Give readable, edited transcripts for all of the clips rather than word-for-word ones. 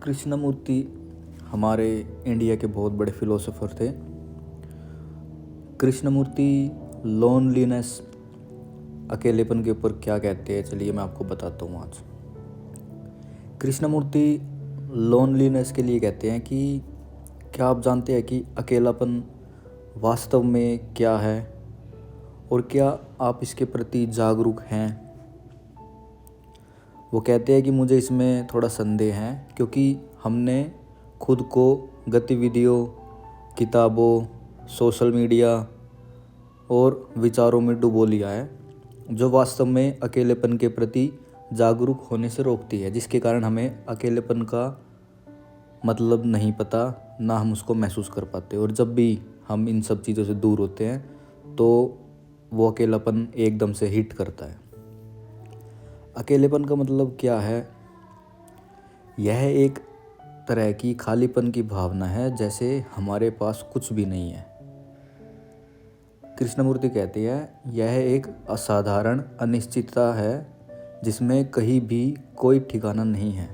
कृष्णमूर्ति हमारे इंडिया के बहुत बड़े फिलोसोफर थे। कृष्णमूर्ति लोनलीनेस, अकेलेपन के ऊपर क्या कहते हैं, चलिए मैं आपको बताता हूँ आज। कृष्णमूर्ति लोनलीनेस के लिए कहते हैं कि क्या आप जानते हैं कि अकेलापन वास्तव में क्या है और क्या आप इसके प्रति जागरूक हैं। वो कहते हैं कि मुझे इसमें थोड़ा संदेह है, क्योंकि हमने खुद को गतिविधियों, किताबों, सोशल मीडिया और विचारों में डुबो लिया है, जो वास्तव में अकेलेपन के प्रति जागरूक होने से रोकती है, जिसके कारण हमें अकेलेपन का मतलब नहीं पता, ना हम उसको महसूस कर पाते। और जब भी हम इन सब चीज़ों से दूर होते हैं तो वो अकेलापन एकदम से हिट करता है। अकेलेपन का मतलब क्या है? यह एक तरह की खालीपन की भावना है, जैसे हमारे पास कुछ भी नहीं है। कृष्णमूर्ति कहते हैं यह एक असाधारण अनिश्चितता है जिसमें कहीं भी कोई ठिकाना नहीं है।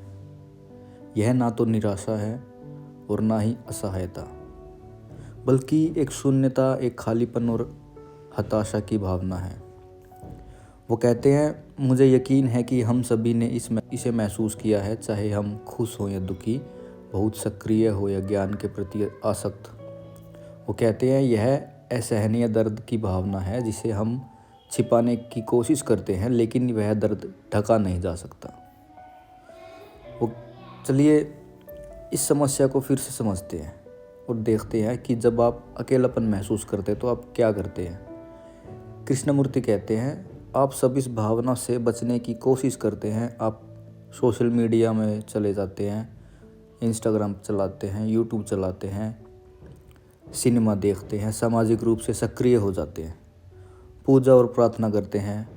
यह ना तो निराशा है और ना ही असहायता, बल्कि एक शून्यता, एक खालीपन और हताशा की भावना है। वो कहते हैं मुझे यकीन है कि हम सभी ने इसे महसूस किया है, चाहे हम खुश हों या दुखी, बहुत सक्रिय हो या ज्ञान के प्रति आसक्त। वो कहते हैं यह असहनीय दर्द की भावना है जिसे हम छिपाने की कोशिश करते हैं, लेकिन वह दर्द ढका नहीं जा सकता। वो चलिए इस समस्या को फिर से समझते हैं और देखते हैं कि जब आप अकेलापन महसूस करते हैं तो आप क्या करते हैं। कृष्णमूर्ति कहते हैं आप सब इस भावना से बचने की कोशिश करते हैं। आप सोशल मीडिया में चले जाते हैं, इंस्टाग्राम चलाते हैं, यूट्यूब चलाते हैं, सिनेमा देखते हैं, सामाजिक रूप से सक्रिय हो जाते हैं, पूजा और प्रार्थना करते हैं,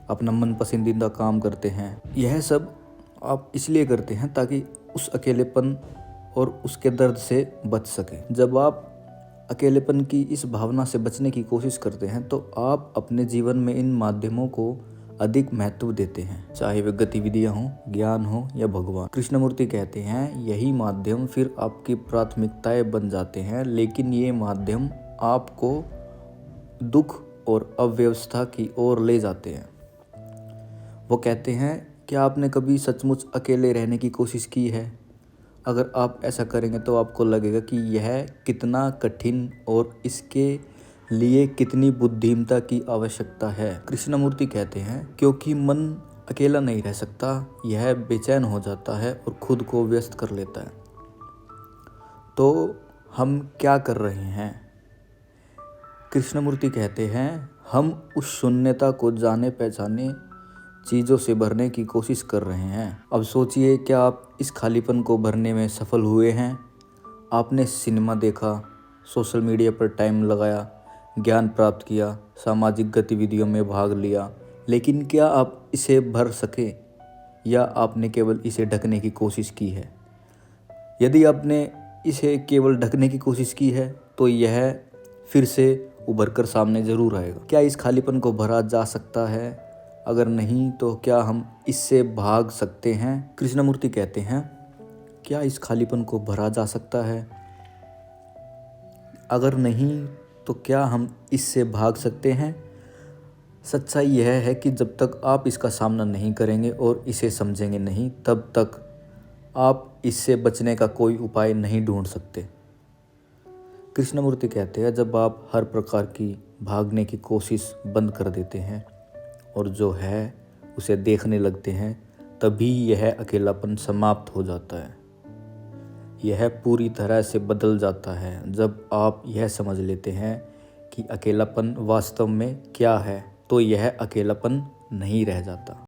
अपना मन पसंदीदा काम करते हैं। यह सब आप इसलिए करते हैं ताकि उस अकेलेपन और उसके दर्द से बच सकें। जब आप अकेलेपन की इस भावना से बचने की कोशिश करते हैं तो आप अपने जीवन में इन माध्यमों को अधिक महत्व देते हैं, चाहे वे गतिविधियां हों, ज्ञान हो या भगवान। कृष्णमूर्ति कहते हैं यही माध्यम फिर आपकी प्राथमिकताएं बन जाते हैं, लेकिन ये माध्यम आपको दुख और अव्यवस्था की ओर ले जाते हैं। वो कहते हैं क्या आपने कभी सचमुच अकेले रहने की कोशिश की है? अगर आप ऐसा करेंगे तो आपको लगेगा कि यह कितना कठिन और इसके लिए कितनी बुद्धिमत्ता की आवश्यकता है। कृष्णमूर्ति कहते हैं क्योंकि मन अकेला नहीं रह सकता, यह बेचैन हो जाता है और खुद को व्यस्त कर लेता है। तो हम क्या कर रहे हैं? कृष्णमूर्ति कहते हैं हम उस शून्यता को जाने पहचाने चीज़ों से भरने की कोशिश कर रहे हैं। अब सोचिए, क्या आप इस खालीपन को भरने में सफल हुए हैं? आपने सिनेमा देखा, सोशल मीडिया पर टाइम लगाया, ज्ञान प्राप्त किया, सामाजिक गतिविधियों में भाग लिया, लेकिन क्या आप इसे भर सके या आपने केवल इसे ढकने की कोशिश की है? यदि आपने इसे केवल ढकने की कोशिश की है तो यह फिर से उभर कर सामने ज़रूर आएगा। क्या इस खालीपन को भरा जा सकता है? अगर नहीं तो क्या हम इससे भाग सकते हैं? कृष्णमूर्ति कहते हैं क्या इस खालीपन को भरा जा सकता है? अगर नहीं तो क्या हम इससे भाग सकते हैं? सच्चाई यह है कि जब तक आप इसका सामना नहीं करेंगे और इसे समझेंगे नहीं, तब तक आप इससे बचने का कोई उपाय नहीं ढूंढ सकते। कृष्णमूर्ति कहते हैं जब आप हर प्रकार की भागने की कोशिश बंद कर देते हैं और जो है उसे देखने लगते हैं, तभी यह अकेलापन समाप्त हो जाता है। यह पूरी तरह से बदल जाता है जब आप यह समझ लेते हैं कि अकेलापन वास्तव में क्या है, तो यह अकेलापन नहीं रह जाता।